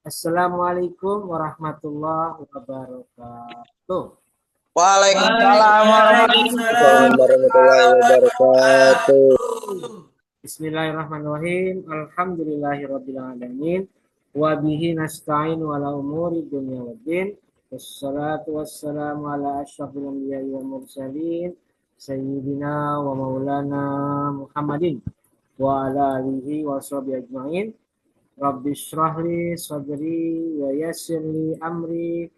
Assalamualaikum warahmatullahi wabarakatuh. Waalaikumsalam Waalaikumsalam warahmatullahi wabarakatuh. Bismillahirrahmanirrahim. Alhamdulillahirabbil alamin. Wa bihi nasta'in wala umuri dunya waddin. Wassalatu wassalamu ala asyrafil anbiya'i wal mursalin sayyidina wa maulana Muhammadin wa ala alihi wa sahbihi ajmain. Rabbi shrahli sadri wa yassirli amri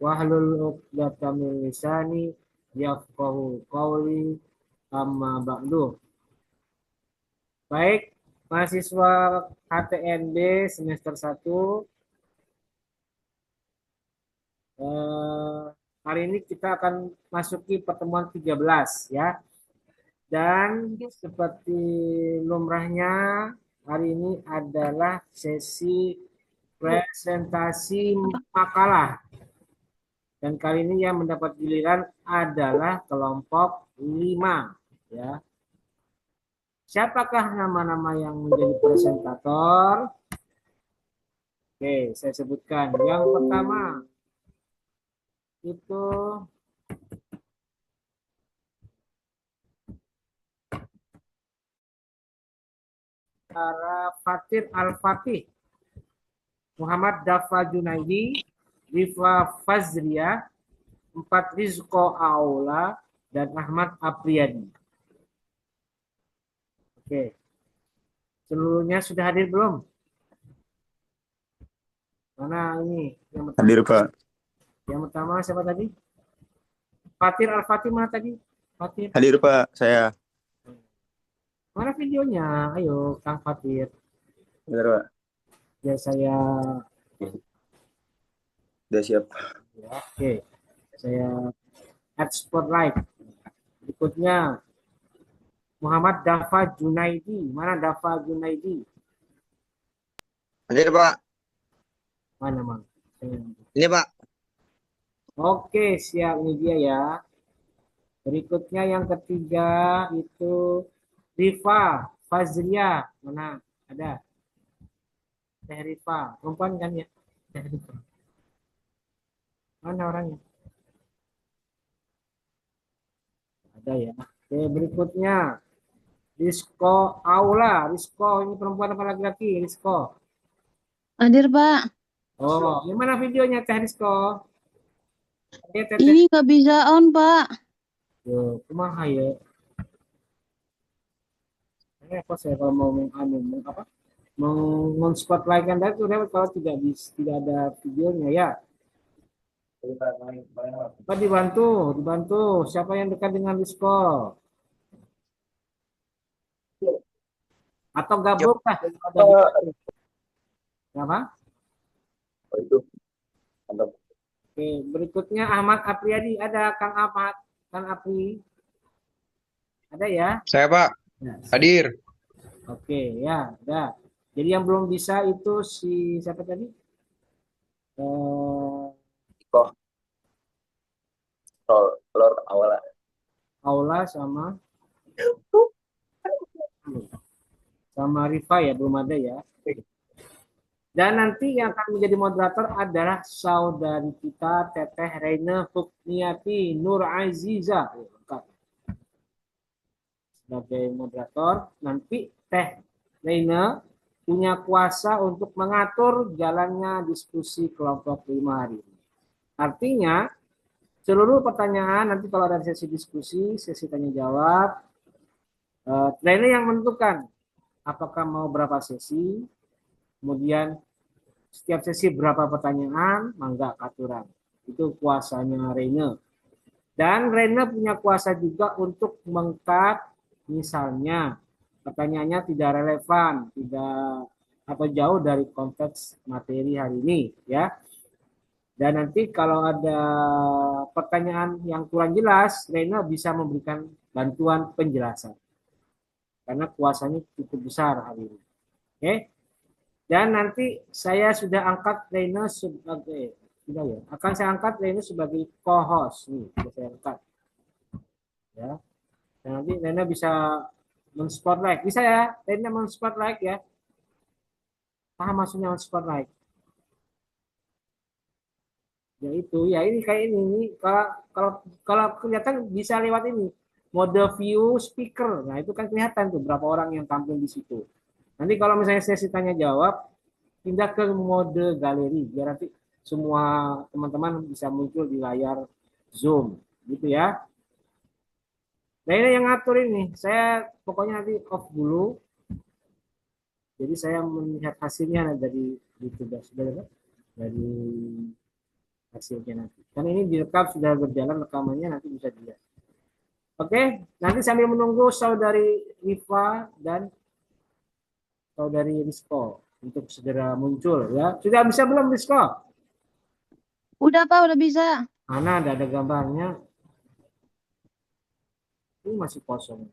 wahlul 'uqdatam min lisani yafqahu qawli amma ba'du. Baik, mahasiswa HTNB semester 1, hari ini kita akan masuki pertemuan 13 ya. Dan seperti lumrahnya hari ini adalah sesi presentasi makalah. Dan kali ini yang mendapat giliran adalah kelompok 5 ya. Siapakah nama-nama yang menjadi presentator? Oke, saya sebutkan. Yang pertama itu Fatir Al-Fatih, Muhammad Dafa Junaidi, Rifa Fazria, 4 Rizko Aula, dan Ahmad Apriyadi. Oke. Seluruhnya sudah hadir belum? Mana ini? Yang pertama. Hadir, Pak. Yang pertama siapa tadi? Fatir Al-Fatih mana tadi? Fatir. Hadir, Pak. Saya. Mana videonya? Ayo, Kang Fatir. Benar, Pak. Ya, saya. Sudah siap. Ya, oke. Saya add spotlight. Berikutnya Muhammad Dafa Junaidi. Mana Dafa Junaidi? Hadir, Pak. Mana, Mang? Ini, Pak. Oke, siap. Ini dia ya. Berikutnya yang ketiga itu Rifa Fazria. Mana? Ada. Teh Rifa. Perempuan kan ya? Teh Rifa. Mana orangnya? Ada ya. Oke, berikutnya Rizko Aula. Rizko, ini perempuan apa laki-laki? Rizko. Hadir, Pak. Oh, gimana videonya Teh Rizko? Ini nggak bisa on, Pak. Yo, kumaha ya? Apa saya kalau mau spotlight kan itu kalau tidak ada videonya ya. Pak dibantu. Siapa yang dekat dengan Rizko? Atau gabung lah. Apa? Oh, itu. Mantap. Oke, berikutnya Ahmad Apriyadi. Ada Kang Ahmad, Kang Apri. Ada ya? Saya, Pak. Nah, Hadir. oke, ya, ada. Jadi yang belum bisa itu si siapa tadi? Lord Awala. Aula sama Rifa ya, belum ada ya. Dan nanti yang akan menjadi moderator adalah saudari kita Teteh Reina Hukniati Nur Aziza. Sebagai moderator, nanti Teh Reina punya kuasa untuk mengatur jalannya diskusi kelompok 5 hari ini. Artinya, seluruh pertanyaan nanti kalau ada sesi diskusi, sesi tanya jawab, Reina yang menentukan apakah mau berapa sesi, kemudian setiap sesi berapa pertanyaan, mangga aturan. Itu kuasanya Reina. Dan Reina punya kuasa juga untuk meng-cut misalnya pertanyaannya tidak relevan, tidak atau jauh dari konteks materi hari ini ya. Dan nanti kalau ada pertanyaan yang kurang jelas, Reina bisa memberikan bantuan penjelasan. Karena kuasanya cukup besar hari ini. Oke. Dan nanti saya sudah angkat Reina sebagai akan saya angkat Reina sebagai co-host nih, saya angkat. Ya. Dan nanti Reina bisa men-spotlight. Bisa ya, Reina men-spotlight ya. Paham maksudnya men-spotlight? Yaitu ya ini kayak ini kalau kalau kalau kelihatan bisa lewat ini mode view speaker. Nah, itu kan kelihatan tuh berapa orang yang tampil di situ. Nanti kalau misalnya sesi tanya jawab, pindah ke mode galeri biar nanti semua teman-teman bisa muncul di layar Zoom, gitu ya. Nah, ini yang ngatur ini. Saya pokoknya nanti off dulu. Jadi saya melihat hasilnya dari YouTube dari hasilnya nanti. Karena ini direkam sudah berjalan rekamannya nanti bisa dilihat. Oke, nanti sambil menunggu saudari Riva dan saudari Rizko untuk segera muncul ya. Sudah bisa belum Rizko? Udah Pak, udah bisa. Mana ada gambarnya? Ini masih kosong.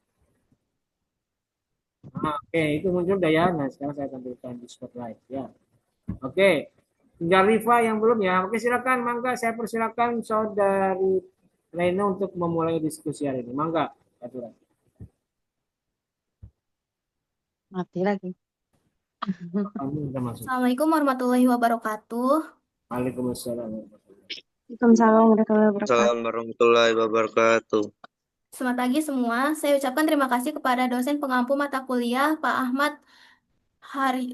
Nah, oke, itu muncul udah ya. Nah, sekarang saya tampilkan di spotlight ya. Oke, tinggal Riva yang belum ya. Oke, silakan, Mangga. Saya persilakan saudari Reno untuk memulai diskusi hari ini. Mangga, aturan. Mati lagi. Kamu sudah masuk. Assalamualaikum warahmatullahi wabarakatuh. Waalaikumsalam. Waalaikumsalam warahmatullahi wabarakatuh. Assalamualaikum warahmatullahi wabarakatuh. Selamat pagi semua. Saya ucapkan terima kasih kepada dosen pengampu mata kuliah Pak Ahmad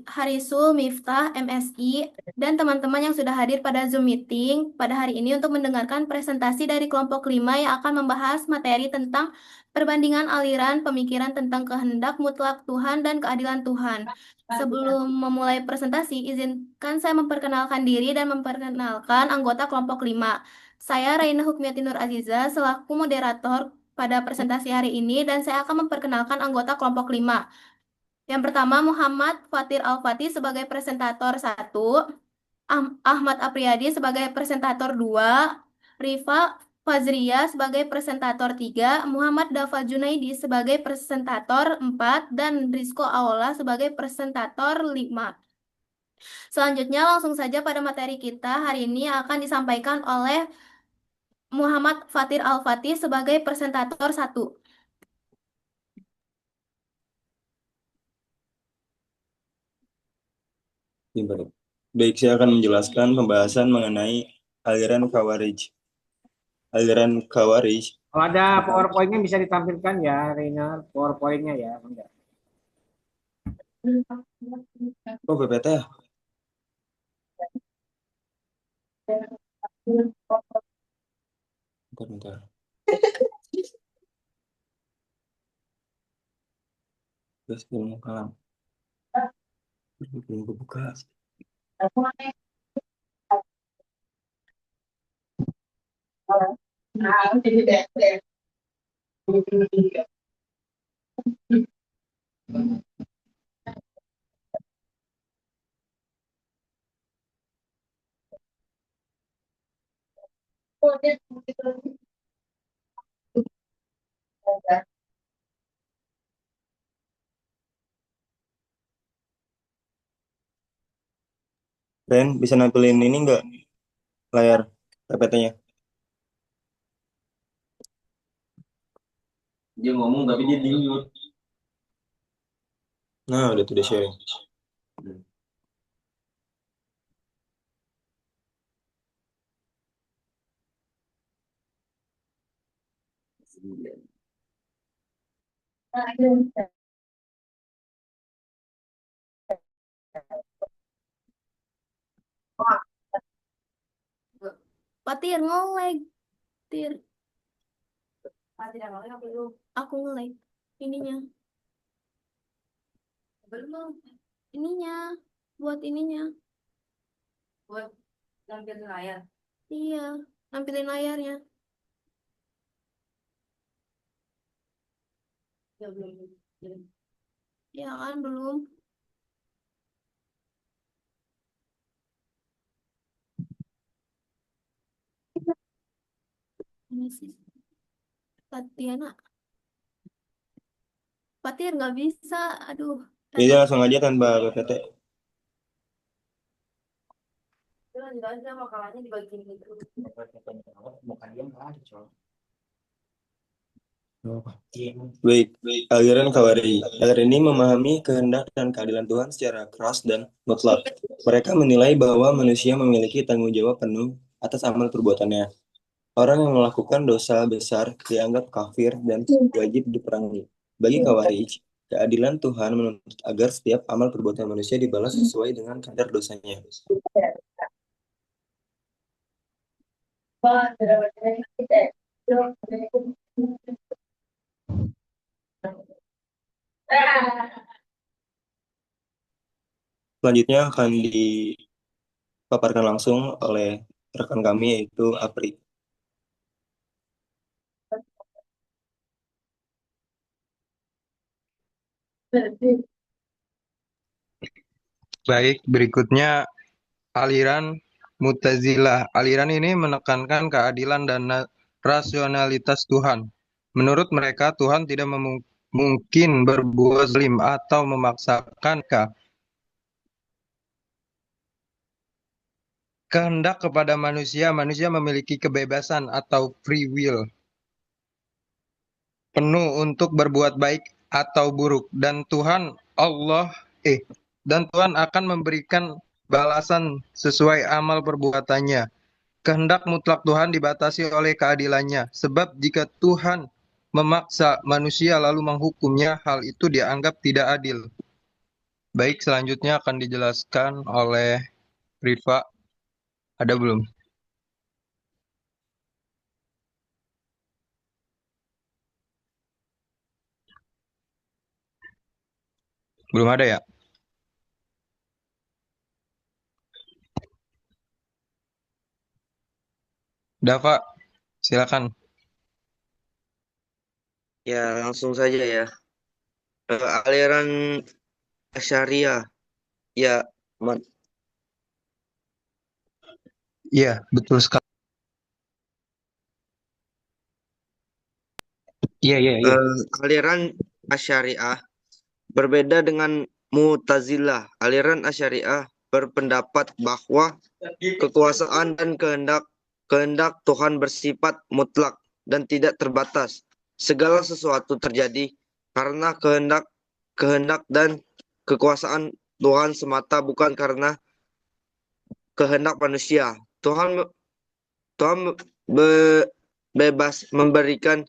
Harisul Miftah, MSI, dan teman-teman yang sudah hadir pada Zoom meeting pada hari ini untuk mendengarkan presentasi dari kelompok 5 yang akan membahas materi tentang perbandingan aliran pemikiran tentang kehendak mutlak Tuhan dan keadilan Tuhan. Sebelum memulai presentasi, izinkan saya memperkenalkan diri dan memperkenalkan anggota kelompok 5. Saya Raina Hukmiyati Nur Aziza selaku moderator pada presentasi hari ini dan saya akan memperkenalkan anggota kelompok 5. Yang pertama, Muhammad Fatir Al-Fatih sebagai presentator 1, Ahmad Apriyadi sebagai presentator 2, Rifa Fazria sebagai presentator 3, Muhammad Dafa Junaidi sebagai presentator 4, dan Rizko Aola sebagai presentator 5. Selanjutnya, langsung saja pada materi kita hari ini akan disampaikan oleh Muhammad Fatir Al-Fatih sebagai presentator 1. Baik, saya akan menjelaskan pembahasan mengenai aliran Khawarij. Aliran Khawarij. Kalau ada PowerPoint-nya bisa ditampilkan ya, Reina. PowerPoint-nya ya. Enggak. Oh, PPT ya? Bentar. Terus belum kalam. Belum buka. Ren, bisa nampilin ini enggak? Layar PPT-nya. Dia ngomong tapi dia di mute. Nah, udah tuh dia sharing. Patir nge-lag. Tir. Aku nge-lag ininya. Belum. Ininya. Buat ininya. Buat nampilin layar? Iya. Nampilin layarnya. Ya belum. Ya kan belum. Ini sih. Tatiana. Patir nggak bisa. Aduh. Jadi langsung aja tanpa PPT. Lanjut aja makalahnya dibagiin gitu. Baik, aliran Khawarij. Aliran ini memahami kehendak dan keadilan Tuhan secara keras dan mutlak. Mereka menilai bahwa manusia memiliki tanggung jawab penuh atas amal perbuatannya. Orang yang melakukan dosa besar dianggap kafir dan wajib diperangi. Bagi Khawarij, keadilan Tuhan menuntut agar setiap amal perbuatan manusia dibalas sesuai dengan kadar dosanya. Selanjutnya akan dipaparkan langsung oleh rekan kami yaitu Apri. Baik, berikutnya aliran Mu'tazilah. Aliran ini menekankan keadilan dan rasionalitas Tuhan. Menurut mereka, Tuhan tidak mungkin berbuat zalim atau memaksakan kehendak kepada manusia. Manusia memiliki kebebasan atau free will penuh untuk berbuat baik atau buruk, dan Tuhan akan memberikan balasan sesuai amal perbuatannya. Kehendak mutlak Tuhan dibatasi oleh keadilannya, sebab jika Tuhan memaksa manusia lalu menghukumnya, hal itu dianggap tidak adil. Baik, selanjutnya akan dijelaskan oleh Rifa. Ada belum? Belum ada ya? Dava, silakan. Ya, langsung saja ya. Aliran Asyariah. Ya, Iya, betul sekali. Iya. aliran Asyariah berbeda dengan Mu'tazilah. Aliran Asyariah berpendapat bahwa kekuasaan dan kehendak Tuhan bersifat mutlak dan tidak terbatas. Segala sesuatu terjadi karena kehendak dan kekuasaan Tuhan semata, bukan karena kehendak manusia. Tuhan bebas memberikan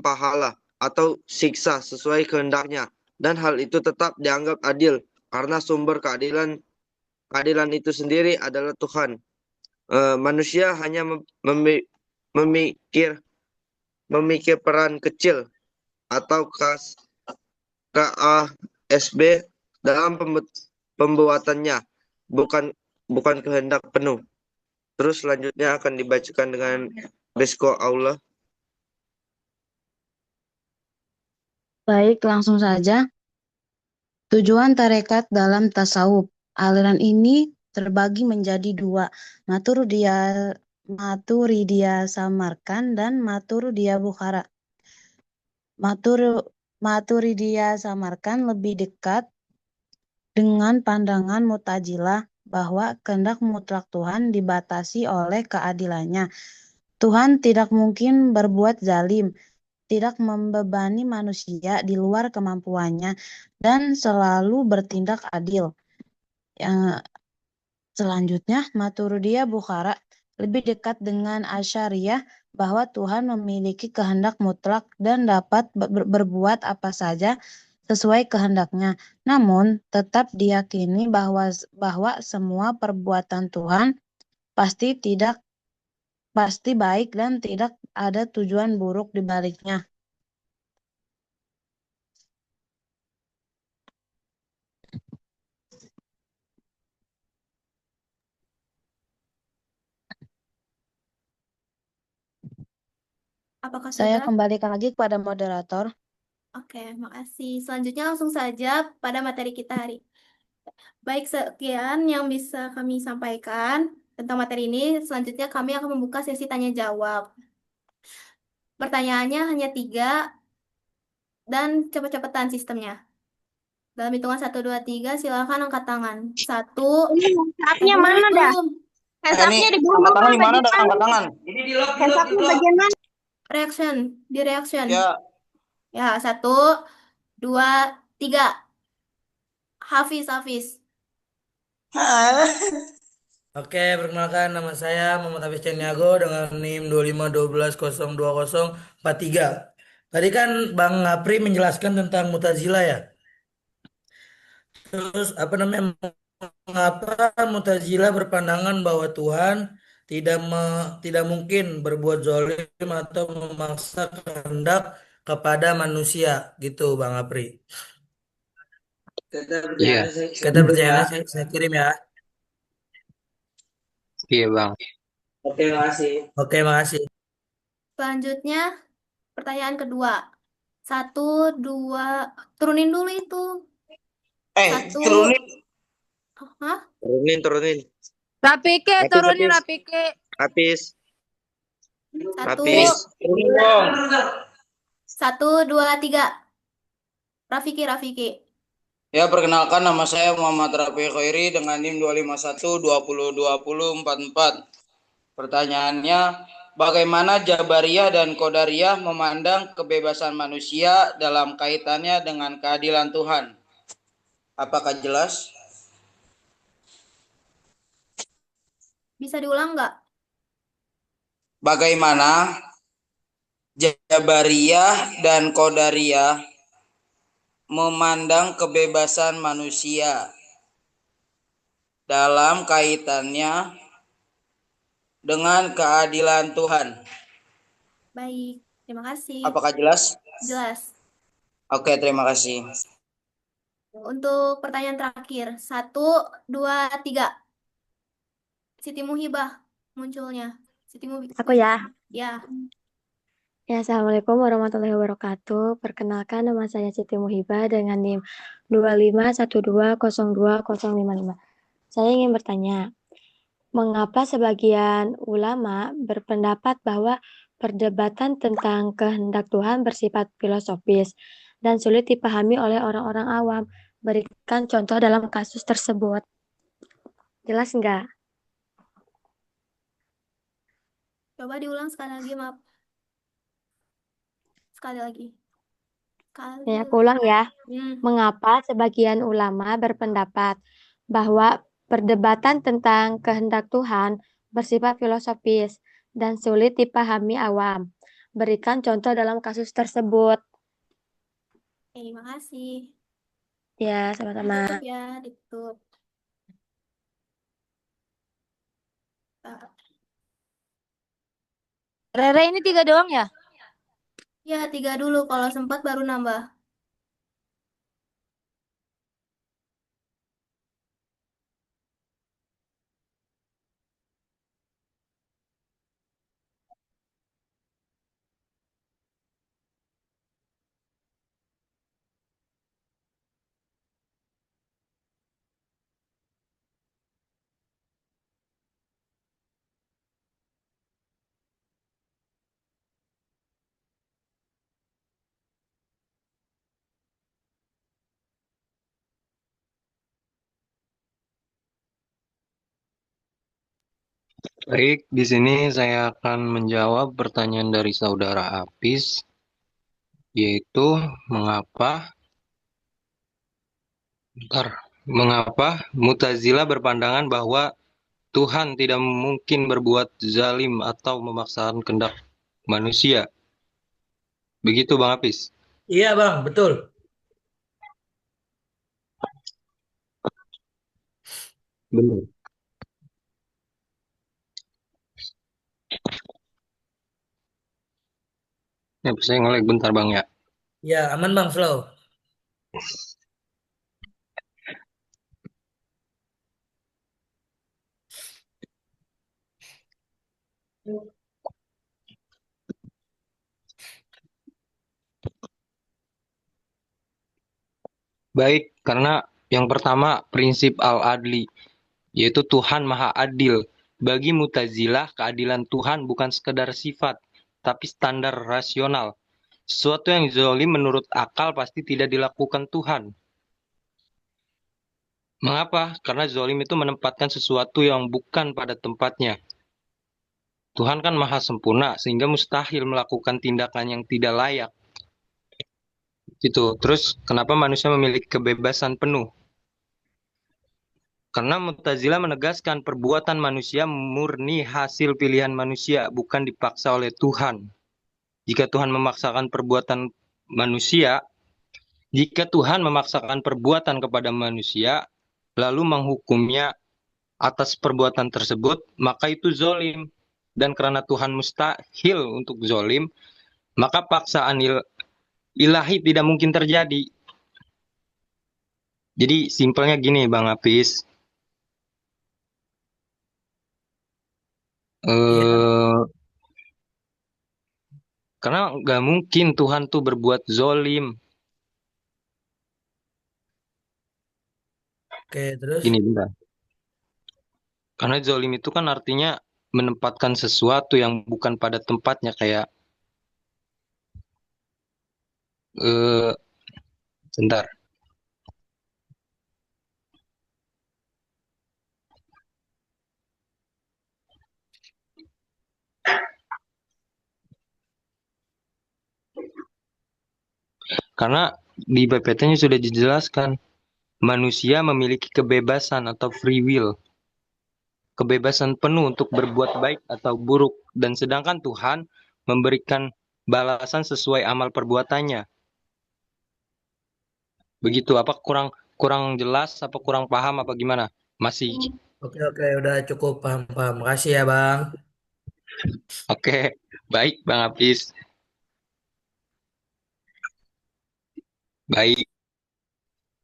pahala atau siksa sesuai kehendaknya, dan hal itu tetap dianggap adil karena sumber keadilan itu sendiri adalah Tuhan. Manusia hanya memikir peran kecil atau KASB dalam pembuatannya, bukan kehendak penuh. Terus selanjutnya akan dibacakan dengan Rizko Allah. Baik, langsung saja. Tujuan tarekat dalam tasawuf. Aliran ini terbagi menjadi dua, Maturidiyah Samarkand dan Maturidiyah Bukhara. Maturidiyah Samarkand lebih dekat dengan pandangan Mu'tazilah bahwa kehendak mutlak Tuhan dibatasi oleh keadilannya. Tuhan tidak mungkin berbuat zalim, tidak membebani manusia di luar kemampuannya, dan selalu bertindak adil. Selanjutnya, Maturidiyah Bukhara lebih dekat dengan Asy'ariyah bahwa Tuhan memiliki kehendak mutlak dan dapat berbuat apa saja sesuai kehendaknya. Namun, tetap diyakini bahwa semua perbuatan Tuhan pasti baik dan tidak ada tujuan buruk di baliknya. Apakah Saya sudah? kembalikan lagi kepada moderator. Oke, makasih. Selanjutnya langsung saja pada materi kita hari. Baik, sekian yang bisa kami sampaikan tentang materi ini. Selanjutnya kami akan membuka sesi tanya jawab. Pertanyaannya hanya 3 dan cepet-cepetan sistemnya. Dalam hitungan 1, 2, 3, silakan angkat tangan. 1. Hands-up-nya mana dah? Hands-up-nya di bawah Angkat tangan di mana dah? bagian? Angkat tangan. Hands-up-nya bagian mana? Di reaction. Ya. Ya, 1, 2, 3. Hafiz. Oke, perkenalkan nama saya Muhammad Hafiz Caniago dengan NIM 251202043. Tadi kan Bang Apri menjelaskan tentang Mutazila ya. Terus apa namanya, mengapa Mutazila berpandangan bahwa Tuhan tidak mungkin berbuat zalim atau memaksa kehendak kepada manusia gitu Bang Apri. Iya, Kata pertanyaannya saya kirim ya. iya Bang. Oke, makasih. Selanjutnya, pertanyaan kedua. 1, 2, turunin dulu itu. Satu, turunin. hah? Turunin. Rapike, Habis, turunin habis. Rapike. Habis. Satu, Habis. Turunin dong. 1, 2, 3. Rafiki. Ya, perkenalkan nama saya Muhammad Rafi Khairi dengan NIM 251202044. Pertanyaannya, bagaimana Jabariyah dan Qadariyah memandang kebebasan manusia dalam kaitannya dengan keadilan Tuhan? Apakah jelas? Bisa diulang nggak? Bagaimana Jabariyah dan Qadariyah memandang kebebasan manusia dalam kaitannya dengan keadilan Tuhan? Baik, terima kasih. Apakah jelas? Jelas. Oke, terima kasih. Untuk pertanyaan terakhir, 1, 2, 3. Siti Muhibah munculnya. Siti Muhibah. Aku ya. Ya. Ya, Assalamualaikum warahmatullahi wabarakatuh. Perkenalkan nama saya Siti Muhibah dengan NIM 251202055. Saya ingin bertanya, mengapa sebagian ulama berpendapat bahwa perdebatan tentang kehendak Tuhan bersifat filosofis dan sulit dipahami oleh orang-orang awam? Berikan contoh dalam kasus tersebut. Jelas nggak? Coba diulang sekali lagi, maaf. Sekali lagi. Ya, aku ulang ya. Hmm. Mengapa sebagian ulama berpendapat bahwa perdebatan tentang kehendak Tuhan bersifat filosofis dan sulit dipahami awam? Berikan contoh dalam kasus tersebut. Terima kasih. Ya, sama-sama. Tutup ya, ditutup. Rere ini 3 doang ya? Ya, 3 dulu. Kalau sempat baru nambah. Baik, di sini saya akan menjawab pertanyaan dari saudara Apis, yaitu mengapa Mutazila berpandangan bahwa Tuhan tidak mungkin berbuat zalim atau memaksakan kehendak manusia. Begitu Bang Apis? Iya, Bang, betul. Benar. Ya, saya ngelag bentar Bang ya. Ya, aman Bang, slow. Baik, karena yang pertama prinsip al-adli, yaitu Tuhan Maha Adil. Bagi Mutazilah, keadilan Tuhan bukan sekedar sifat, tapi standar rasional. Sesuatu yang zalim menurut akal pasti tidak dilakukan Tuhan. Mengapa? Karena zalim itu menempatkan sesuatu yang bukan pada tempatnya. Tuhan kan maha sempurna, sehingga mustahil melakukan tindakan yang tidak layak. Gitu. Terus, kenapa manusia memiliki kebebasan penuh? Karena Mu'tazilah menegaskan perbuatan manusia murni hasil pilihan manusia, bukan dipaksa oleh Tuhan. Jika Tuhan memaksakan perbuatan manusia, jika Tuhan memaksakan perbuatan kepada manusia, lalu menghukumnya atas perbuatan tersebut, maka itu zolim. Dan karena Tuhan mustahil untuk zolim, maka paksaan ilahi tidak mungkin terjadi. Jadi simpelnya gini Bang Apis, Iya. karena nggak mungkin Tuhan tuh berbuat zolim. Oke, terus? Gini bentar. Karena zolim itu kan artinya menempatkan sesuatu yang bukan pada tempatnya, kayak eh bentar. Karena di PPT-nya sudah dijelaskan, manusia memiliki kebebasan atau free will, kebebasan penuh untuk berbuat baik atau buruk, dan sedangkan Tuhan memberikan balasan sesuai amal perbuatannya. Begitu, apa kurang kurang jelas, apa kurang paham, apa gimana? Masih. Oke, udah cukup paham. Makasih ya, Bang. Oke, baik Bang Apis. Baik.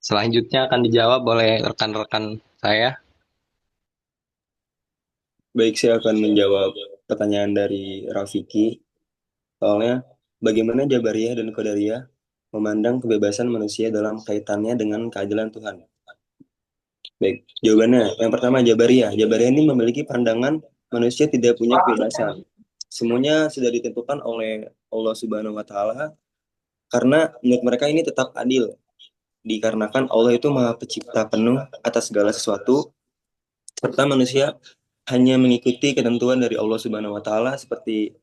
Selanjutnya akan dijawab oleh rekan-rekan saya. Baik, saya akan menjawab pertanyaan dari Rafiki. Soalnya, bagaimana Jabariyah dan Qadariyah memandang kebebasan manusia dalam kaitannya dengan keadilan Tuhan? Baik, jawabannya. Yang pertama, Jabariyah. Jabariyah ini memiliki pandangan manusia tidak punya kebebasan. Semuanya sudah ditentukan oleh Allah Subhanahu wa Ta'ala, karena menurut mereka ini tetap adil. Dikarenakan Allah itu Maha Pencipta penuh atas segala sesuatu, serta manusia hanya mengikuti ketentuan dari Allah Subhanahu wa Ta'ala seperti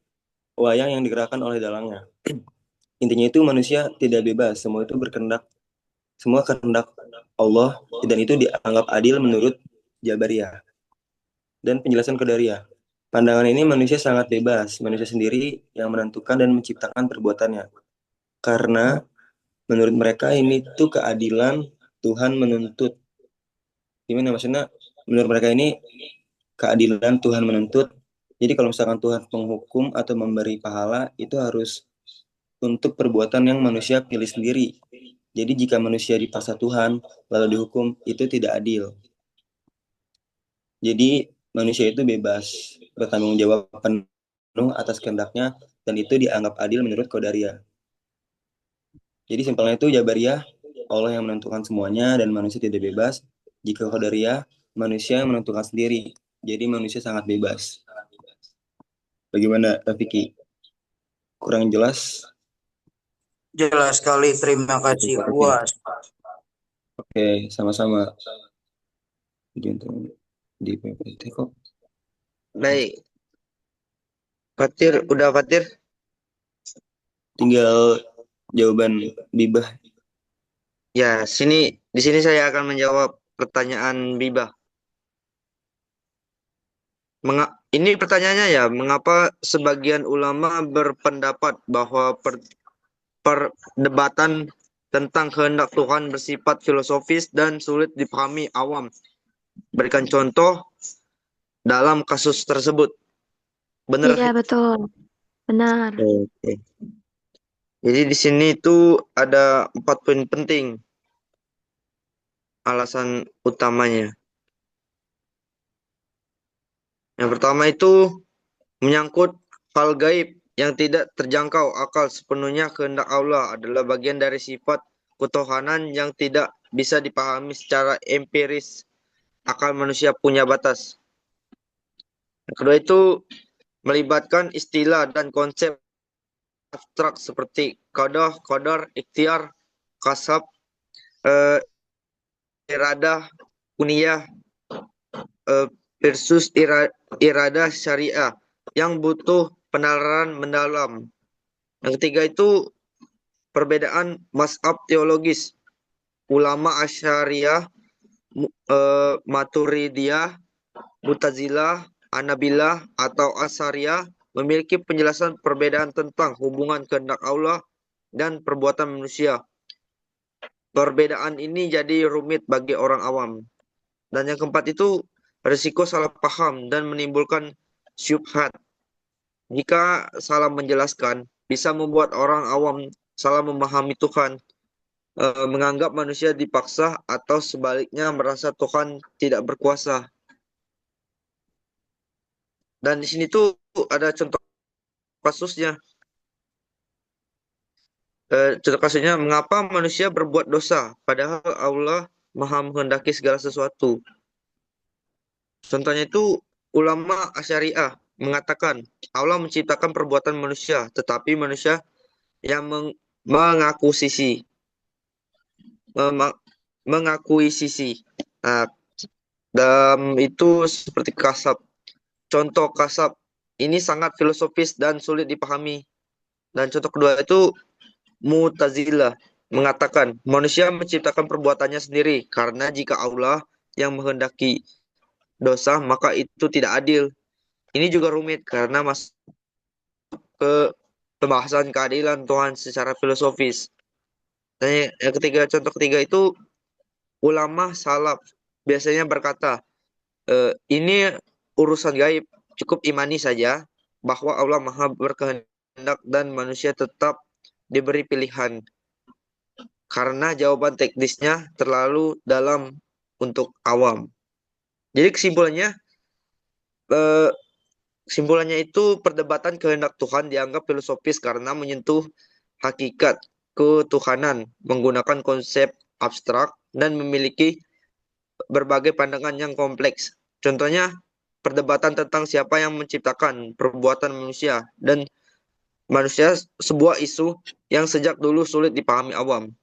wayang yang digerakkan oleh dalangnya. Intinya itu manusia tidak bebas, semua itu semua kehendak Allah, dan itu dianggap adil menurut Jabariyah. Dan penjelasan Qadariyah, pandangan ini manusia sangat bebas, manusia sendiri yang menentukan dan menciptakan perbuatannya. Karena menurut mereka ini tuh keadilan Tuhan menuntut. Gimana maksudnya? Menurut mereka ini keadilan Tuhan menuntut. Jadi kalau misalkan Tuhan penghukum atau memberi pahala, itu harus untuk perbuatan yang manusia pilih sendiri. Jadi jika manusia dipaksa Tuhan lalu dihukum, itu tidak adil. Jadi manusia itu bebas bertanggung jawab penuh atas kehendaknya, dan itu dianggap adil menurut Qadariyah. Jadi simpelnya itu Jabariyah, Allah yang menentukan semuanya dan manusia tidak bebas. Jika Qadariyah, manusia yang menentukan sendiri. Jadi manusia sangat bebas. Bagaimana Rafiki? Kurang jelas? Jelas sekali, terima kasih. Oke. Puas. Oke, sama-sama. Di PPT kok. Baik. Fatir, udah Fatir? Tinggal jawaban Bibah. Ya, di sini saya akan menjawab pertanyaan Bibah. Ini pertanyaannya ya, mengapa sebagian ulama berpendapat bahwa perdebatan tentang kehendak Tuhan bersifat filosofis dan sulit dipahami awam. Berikan contoh dalam kasus tersebut. Benar? Iya, betul. Benar. Oke. Jadi di sini itu ada 4 poin penting alasan utamanya. Yang pertama itu menyangkut hal gaib yang tidak terjangkau akal sepenuhnya. Kehendak Allah adalah bagian dari sifat ketuhanan yang tidak bisa dipahami secara empiris. Akal manusia punya batas. Yang kedua itu melibatkan istilah dan konsep abstrak seperti qada, qadar, ikhtiar, kasab, iradah, kuniyah, versus iradah syariah yang butuh penalaran mendalam. Yang ketiga itu perbedaan mazhab teologis. Ulama Asy'ariyah Maturidiyah, Mu'tazilah, Hanabilah, atau Asy'ariyah memiliki penjelasan perbedaan tentang hubungan kehendak Allah dan perbuatan manusia. Perbedaan ini jadi rumit bagi orang awam. Dan yang keempat itu risiko salah paham dan menimbulkan syubhat. Jika salah menjelaskan, bisa membuat orang awam salah memahami Tuhan, menganggap manusia dipaksa, atau sebaliknya merasa Tuhan tidak berkuasa. Dan di sini tuh ada contoh kasusnya. Contoh kasusnya, mengapa manusia berbuat dosa, padahal Allah Maha menghendaki segala sesuatu. Contohnya itu ulama Asy'ariyah mengatakan Allah menciptakan perbuatan manusia, tetapi manusia yang mengakuisisi. Nah, dalam itu seperti kasab. Contoh kasab ini sangat filosofis dan sulit dipahami. Dan contoh kedua itu Mu'tazilah mengatakan manusia menciptakan perbuatannya sendiri karena jika Allah yang menghendaki dosa maka itu tidak adil. Ini juga rumit karena masuk ke pembahasan keadilan Tuhan secara filosofis. Dan yang ketiga, contoh ketiga itu ulama salaf biasanya berkata, ini urusan gaib, cukup imani saja bahwa Allah Maha berkehendak dan manusia tetap diberi pilihan. Karena jawaban teknisnya terlalu dalam untuk awam. Jadi kesimpulannya itu perdebatan kehendak Tuhan dianggap filosofis karena menyentuh hakikat ketuhanan, menggunakan konsep abstrak dan memiliki berbagai pandangan yang kompleks. Contohnya, perdebatan tentang siapa yang menciptakan perbuatan manusia dan manusia, sebuah isu yang sejak dulu sulit dipahami awam.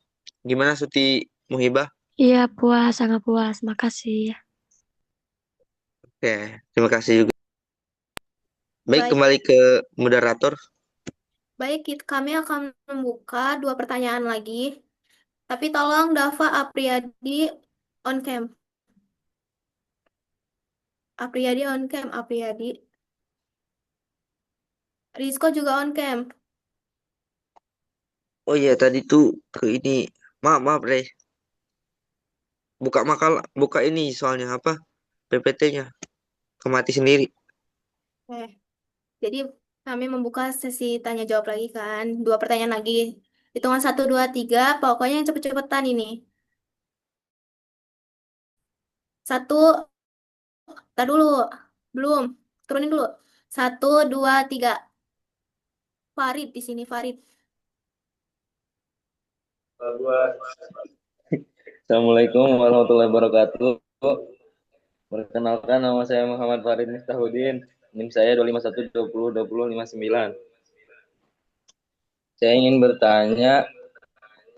Gimana Suti Muhibah? Iya, puas, sangat puas. Makasih. Oke, terima kasih juga. Baik, Baik. kembali ke moderator. Baik, kami akan membuka 2 pertanyaan lagi. Tapi tolong Dava Apriyadi on cam. Apriyadi on cam, Apriyadi. Rizko juga on cam. Oh iya, tadi tuh ke ini. Maaf, Rey. Buka ini soalnya apa? PPT-nya. Kemati sendiri. Oke. Jadi kami membuka sesi tanya jawab lagi kan. 2 pertanyaan lagi. Hitungan 1, 2, 3. Pokoknya yang cepet-cepetan ini. 1, tar dulu. Belum. Turunin dulu. 1, 2, 3. Farid di sini, Farid. Assalamualaikum warahmatullahi wabarakatuh. Perkenalkan, nama saya Muhammad Farid Miftahudin. NIM saya 251202059. Saya ingin bertanya,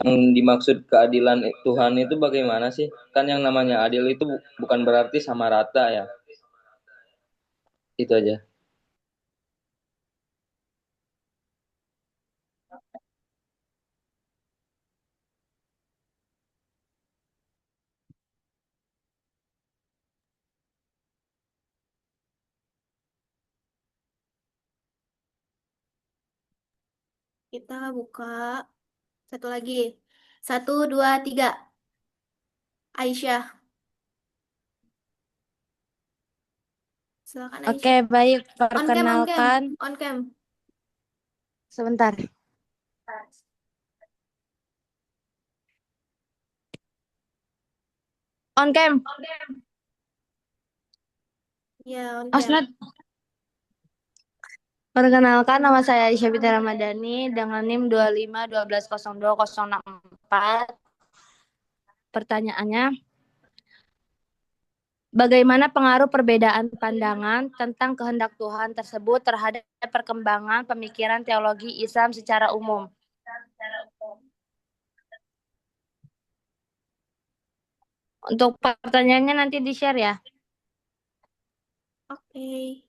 yang dimaksud keadilan Tuhan itu bagaimana sih? Kan yang namanya adil itu bukan berarti sama rata ya. Itu aja. Kita buka satu lagi. 1, 2, 3. Aisyah. Silakan Aisyah. Oke, baik. On cam, Perkenalkan. On cam. Sebentar. On cam. Ya, on Osnat. cam. Perkenalkan, nama saya Aisyah Binti Ramadhani dengan NIM 2512020664. Pertanyaannya, bagaimana pengaruh perbedaan pandangan tentang kehendak Tuhan tersebut terhadap perkembangan pemikiran teologi Islam secara umum? Untuk pertanyaannya nanti di-share ya. Oke.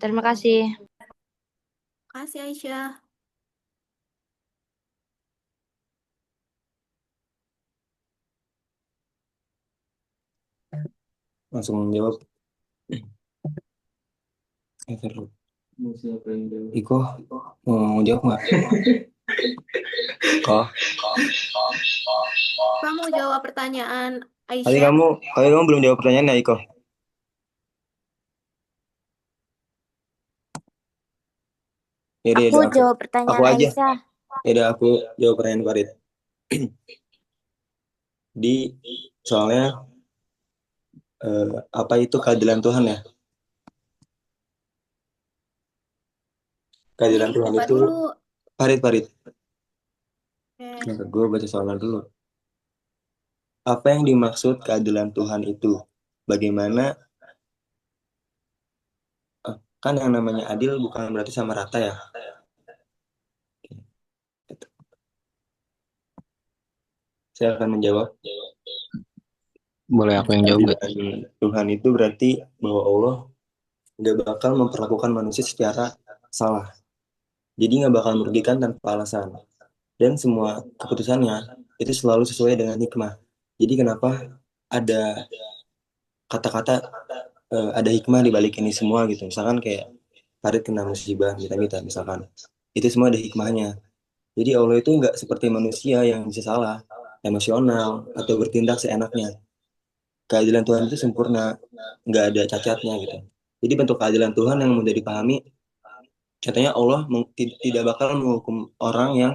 Terima kasih. Kasih Aisyah. langsung menjawab. Iko mau jawab nggak? Kok? Kamu jawab pertanyaan Tadi Aisyah. kamu belum jawab pertanyaannya, Iko. Jadi Aku jawab pertanyaan aku aja. Aisyah. Jadi aku jawab pertanyaan Farid. Soalnya apa itu keadilan Tuhan ya? Keadilan Tuhan Buka itu dulu. Farid. Oke. Nah, gue baca soalnya dulu. Apa yang dimaksud keadilan Tuhan itu? Bagaimana? Kan yang namanya adil bukan berarti sama rata ya. Saya akan menjawab. Boleh aku yang jawab nggak? Keadilan Tuhan itu berarti bahwa Allah nggak bakal memperlakukan manusia secara salah. Jadi nggak bakal merugikan tanpa alasan. Dan semua keputusannya itu selalu sesuai dengan hikmah. Jadi kenapa ada kata-kata ada hikmah di balik ini semua gitu. Misalkan kayak Farid kena musibah, kita misalkan. Itu semua ada hikmahnya. Jadi Allah itu nggak seperti manusia yang bisa salah, emosional, atau bertindak seenaknya. Keadilan Tuhan itu sempurna, nggak ada cacatnya gitu. Jadi bentuk keadilan Tuhan yang mudah dipahami, katanya tidak bakal menghukum orang yang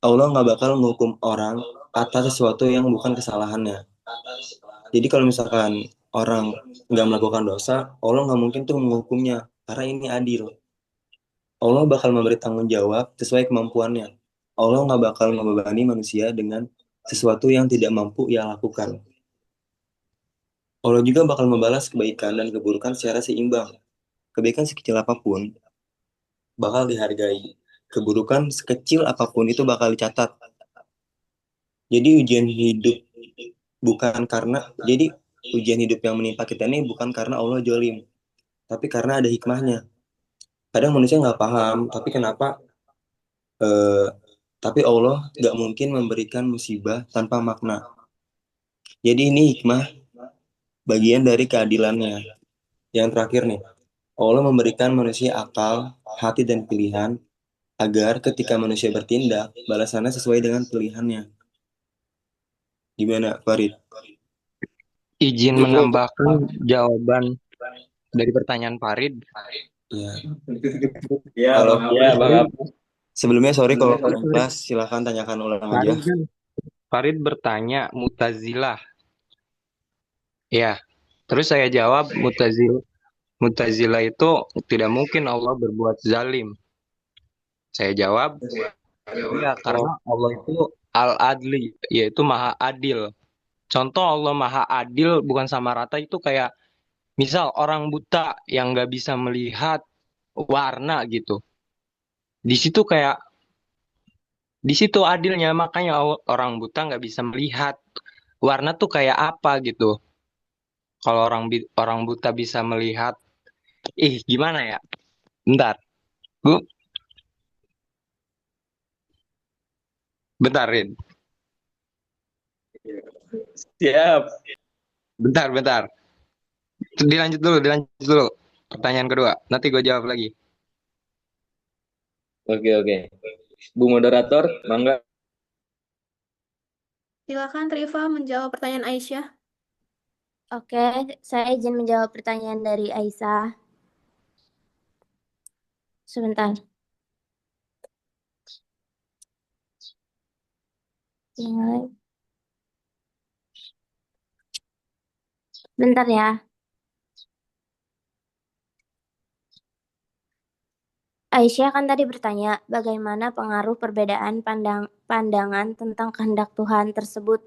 Allah nggak bakal menghukum orang atas sesuatu yang bukan kesalahannya. Jadi kalau misalkan orang nggak melakukan dosa, Allah nggak mungkin tuh menghukumnya, karena ini adil. Allah bakal memberi tanggung jawab sesuai kemampuannya. Allah nggak bakal membebani manusia dengan sesuatu yang tidak mampu ia lakukan. Allah juga bakal membalas kebaikan dan keburukan secara seimbang. Kebaikan sekecil apapun bakal dihargai. Keburukan sekecil apapun itu bakal dicatat. Jadi ujian hidup yang menimpa kita ini bukan karena Allah jolim, tapi karena ada hikmahnya. Kadang manusia nggak paham, tapi Allah nggak mungkin memberikan musibah tanpa makna. Jadi ini hikmah bagian dari keadilannya. Yang terakhir nih, Allah memberikan manusia akal, hati, dan pilihan agar ketika manusia bertindak, balasannya sesuai dengan pilihannya. Gimana, Farid? Izin menambahkan jawaban dari pertanyaan Farid. Ya. Kalau sebelumnya sorry kalau kurang jelas, silakan tanyakan ulang aja. Farid bertanya Mu'tazilah. Ya, terus saya jawab Mu'tazilah itu tidak mungkin Allah berbuat zalim. Saya jawab, ya karena Allah itu al-adli, yaitu maha adil. Contoh Allah maha adil bukan sama rata itu kayak misal orang buta yang nggak bisa melihat warna gitu. Di situ adilnya, makanya orang buta nggak bisa melihat warna tuh kayak apa gitu. Kalau orang buta bisa melihat, gimana ya? Bentar, Bu. Bentar, Rin. Siap. Bentar. Dilanjut dulu. Pertanyaan kedua, nanti gue jawab lagi. Oke. Bu moderator, mangga. Silakan Rifa menjawab pertanyaan Aisyah. Oke, saya izin menjawab pertanyaan dari Aisyah. Sebentar. Bentar ya. Aisyah kan tadi bertanya, bagaimana pengaruh perbedaan pandangan tentang kehendak Tuhan tersebut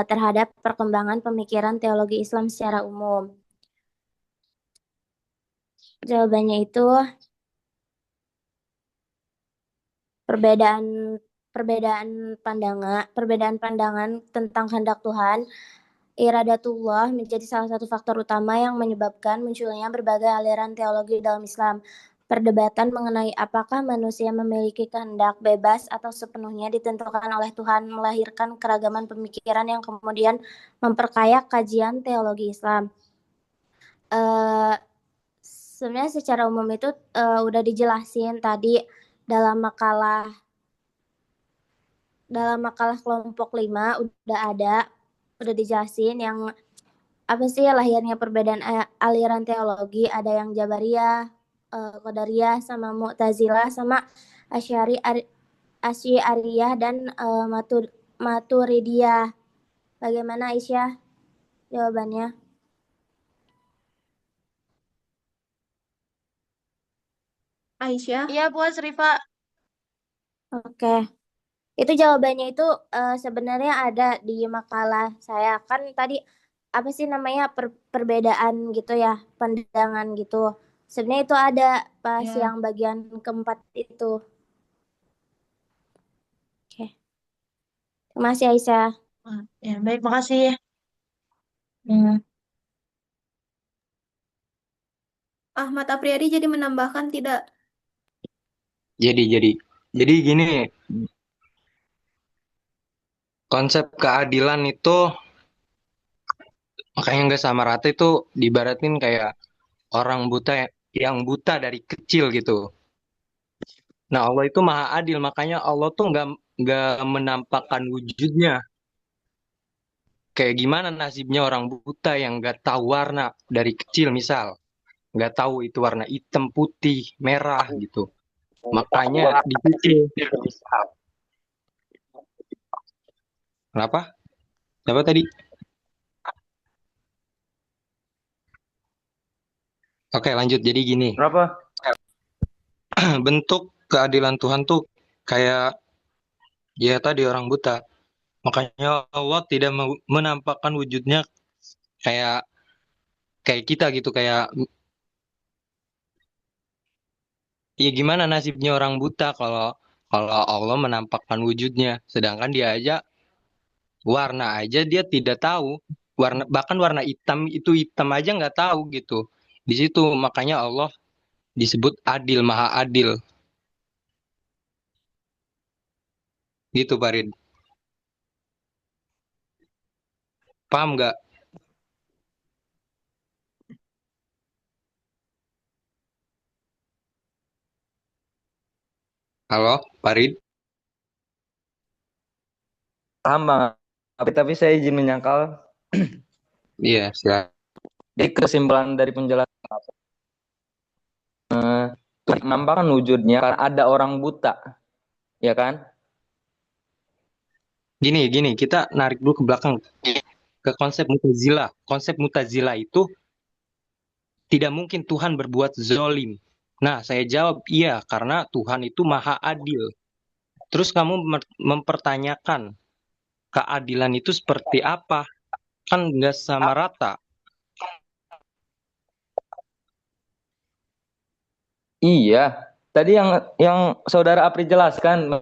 terhadap perkembangan pemikiran teologi Islam secara umum. Jawabannya itu perbedaan pandangan tentang kehendak Tuhan, iradatullah menjadi salah satu faktor utama yang menyebabkan munculnya berbagai aliran teologi dalam Islam. perdebatan mengenai apakah manusia memiliki kehendak bebas atau sepenuhnya ditentukan oleh Tuhan melahirkan keragaman pemikiran yang kemudian memperkaya kajian teologi Islam. Sebenarnya secara umum itu udah dijelasin tadi dalam makalah kelompok 5 udah dijelasin yang apa sih lahirnya perbedaan aliran teologi, ada yang Jabariyah, Qadariyah, sama Mu'tazilah, sama Asy'ariyah dan Maturidiyah. Bagaimana Aisyah jawabannya? Aisyah. Iya, Bu Asrifa. Oke. Itu jawabannya itu sebenarnya ada di makalah saya. Kan tadi apa sih namanya perbedaan gitu ya, pandangan gitu. Sebenarnya itu ada pas Ya. yang bagian keempat itu. Oke. Terima kasih Aisyah. Ya, baik, makasih. Hmm. Ahmad Apriyadi jadi menambahkan tidak? Jadi gini, konsep keadilan itu makanya nggak sama rata itu dibaratin kayak orang buta yang buta dari kecil gitu. Nah, Allah itu maha adil, makanya Allah tuh nggak menampakkan wujudnya. Kayak gimana nasibnya orang buta yang nggak tahu warna dari kecil misal, nggak tahu itu warna hitam, putih, merah gitu. Makanya di situ. Kenapa? Siapa tadi? Oke, lanjut. Jadi gini. Kenapa? Bentuk keadilan Tuhan tuh kayak ya tadi orang buta. Makanya Allah tidak menampakkan wujudnya kayak kayak kita gitu, kayak ya gimana nasibnya orang buta kalau kalau Allah menampakkan wujudnya, sedangkan dia aja warna aja dia tidak tahu, warna bahkan warna hitam itu hitam aja nggak tahu gitu. Di situ makanya Allah disebut adil, maha adil gitu, Farid. Paham nggak? Halo, Farid? Paham Bang. Tapi saya izin menyangkal. Iya, silakan. Jadi kesimpulan dari penjelasan Tuhan menampakkan wujudnya karena ada orang buta, ya kan? Gini, kita narik dulu ke belakang ke konsep Mutazila. Konsep Mutazila itu tidak mungkin Tuhan berbuat zolim. Nah, saya jawab iya, karena Tuhan itu maha adil. Terus kamu mempertanyakan keadilan itu seperti apa? Kan nggak sama rata. Iya. Tadi yang saudara Apri jelaskan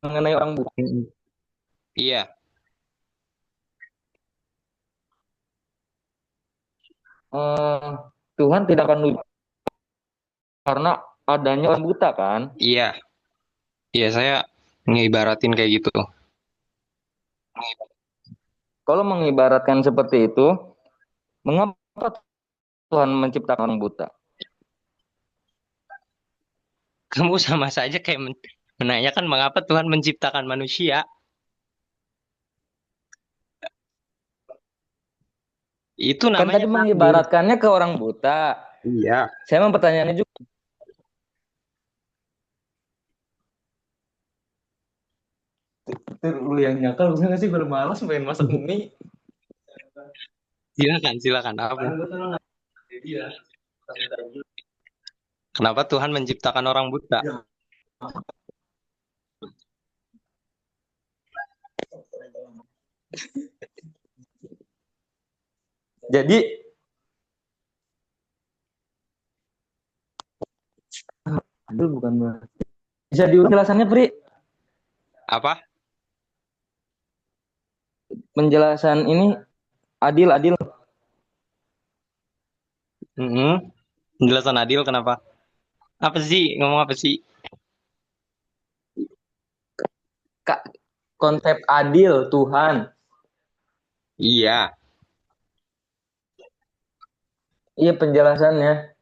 mengenai orang buta. Iya. Tuhan tidak akan lucu karena adanya orang buta kan? Iya. Iya, saya ngibaratin kayak gitu. Kalau mengibaratkan seperti itu, mengapa Tuhan menciptakan orang buta? Kamu sama saja kayak menanyakan mengapa Tuhan menciptakan manusia. Itu Kan namanya tadi takdir. mengibaratkannya ke orang buta. Iya. Saya mempertanyaannya juga. Lu yang nyakal bisa nggak sih bermalas main masak mie? Silakan apa? Kenapa Tuhan menciptakan orang buta? Jadi aduh bukan bisa diulang penjelasannya Pri? Apa? Penjelasan ini adil. Penjelasan adil kenapa? Apa sih? Ngomong apa sih? Kak, konsep adil Tuhan. Iya, Iya penjelasannya.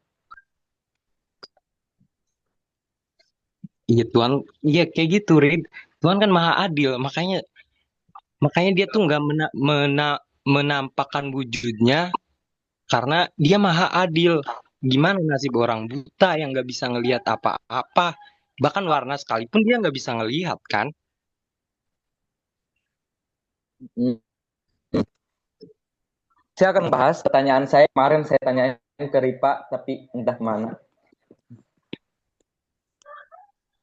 iya Tuhan, iya kayak gitu, Rid. Tuhan kan maha adil, makanya makanya dia tuh nggak menampakkan wujudnya karena dia maha adil. Gimana nasib orang buta yang nggak bisa ngelihat apa-apa, bahkan warna sekalipun dia nggak bisa ngelihat kan? Hmm. Saya akan bahas pertanyaan saya kemarin saya tanyain ke Ripa tapi entah mana.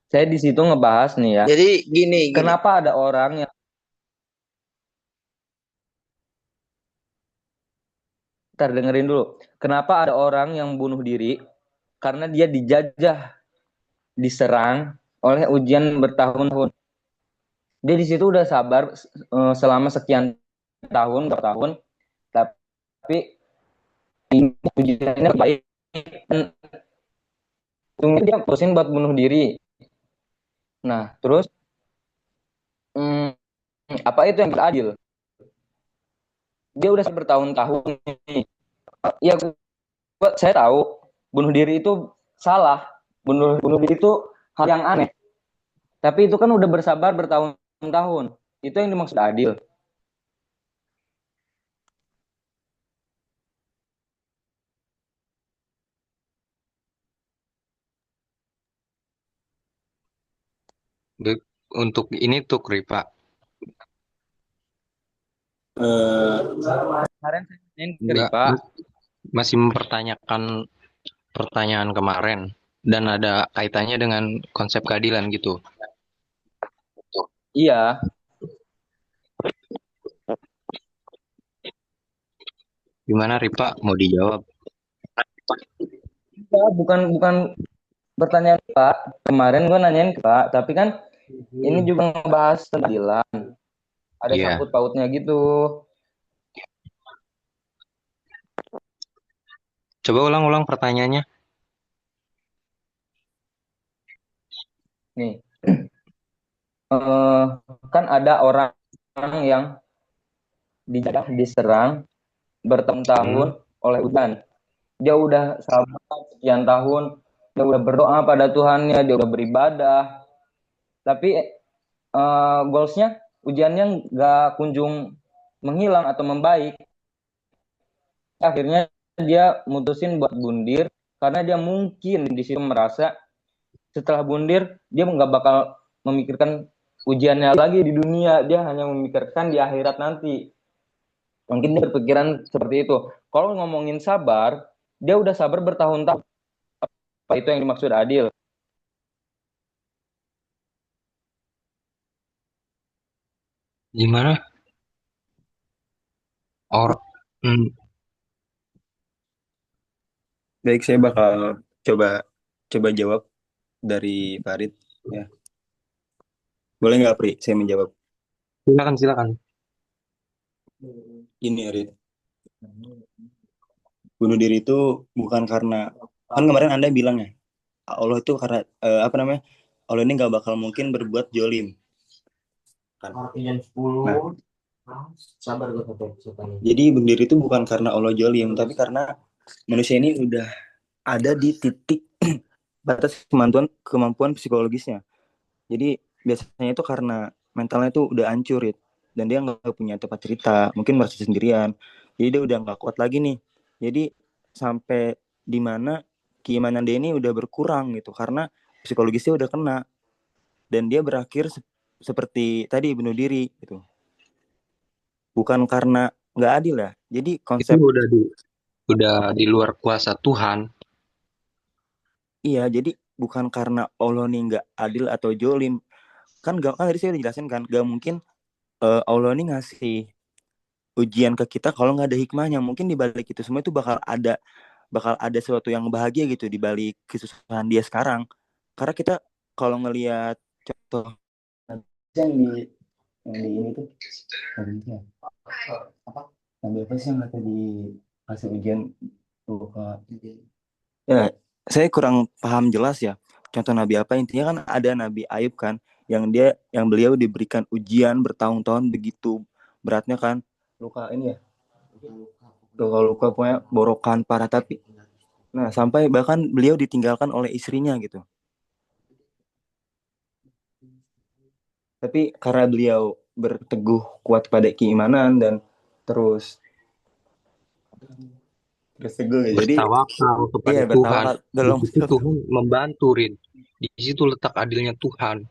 Saya di situ ngebahas nih ya. Jadi gini. Kenapa ada orang yang Ntar dengerin dulu. Kenapa ada orang yang bunuh diri? Karena dia dijajah, diserang oleh ujian bertahun-tahun. Dia di situ udah sabar selama sekian tahun, bertahun, tapi ujiannya baik. Dia putusin buat bunuh diri. Nah, terus apa itu yang beradil? Dia udah bertahun-tahun nih. Ya, saya tahu bunuh diri itu salah. Bunuh diri itu hal yang aneh. Tapi itu kan udah bersabar bertahun-tahun. Itu yang dimaksud adil. Untuk ini tuh, Ripa. Kemarin saya tanyain ke Enggak, Ripa. masih mempertanyakan pertanyaan kemarin dan ada kaitannya dengan konsep keadilan gitu. Iya. Gimana Ripa mau dijawab? Ya, bukan pertanyaan Pak. Kemarin gue nanyain ke Pak, tapi kan ini juga ngebahas keadilan. Ada sangkut pautnya gitu. Coba ulang-ulang pertanyaannya. Nih, kan ada orang yang diserang bertahun-tahun oleh ujian. Dia udah sabar sekian tahun, dia udah berdoa pada Tuhannya, dia udah beribadah, tapi goalsnya ujiannya nggak kunjung menghilang atau membaik. Akhirnya dia mutusin buat bundir karena dia mungkin di situ merasa setelah bundir dia nggak bakal memikirkan ujiannya lagi di dunia, dia hanya memikirkan di akhirat nanti. Mungkin dia berpikiran seperti itu. Kalau ngomongin sabar, dia udah sabar bertahun-tahun. Apa itu yang dimaksud adil? Gimana? Baik, saya bakal coba jawab dari Farid ya. Boleh nggak, Pri? Saya menjawab. Silakan. Ini, Farid. Bunuh diri itu bukan karena, kan kemarin Anda bilang ya, Allah itu karena Allah ini nggak bakal mungkin berbuat jolim. Kan? Sabar gue. Jadi bunuh diri itu bukan karena Allah jolim, tapi karena manusia ini udah ada di titik batas kemampuan psikologisnya. Jadi biasanya itu karena mentalnya itu udah hancur ya, dan dia nggak punya tempat cerita, mungkin merasa sendirian. Jadi dia udah nggak kuat lagi nih. Jadi sampai di mana keimanan dia ini udah berkurang gitu, karena psikologisnya udah kena, dan dia berakhir seperti tadi bunuh diri gitu. Bukan karena nggak adil ya. Jadi konsep itu udah di luar kuasa Tuhan. Iya, jadi bukan karena Allah nih nggak adil atau jolim. Kan tadi saya udah jelasin kan, gak mungkin Allah nih ngasih ujian ke kita kalau nggak ada hikmahnya. Mungkin di balik itu semua itu bakal ada sesuatu yang bahagia gitu di balik kesusahan dia sekarang. Karena kita kalau ngelihat contoh yang di ini tuh apa sih yang kata di kasih ujian ya, saya kurang paham jelas ya. Contoh nabi apa? Intinya kan ada Nabi Ayub kan, yang beliau diberikan ujian bertahun-tahun begitu beratnya kan, luka ini ya, luka pokoknya borokan parah, tapi nah sampai bahkan beliau ditinggalkan oleh istrinya gitu. Tapi karena beliau berteguh kuat pada keimanan dan terus teguh ya. Jadi Bertawakal kepada iya Tuhan. bertawakal. Di situ Tuhan membantu, Rin. Di situ letak adilnya Tuhan.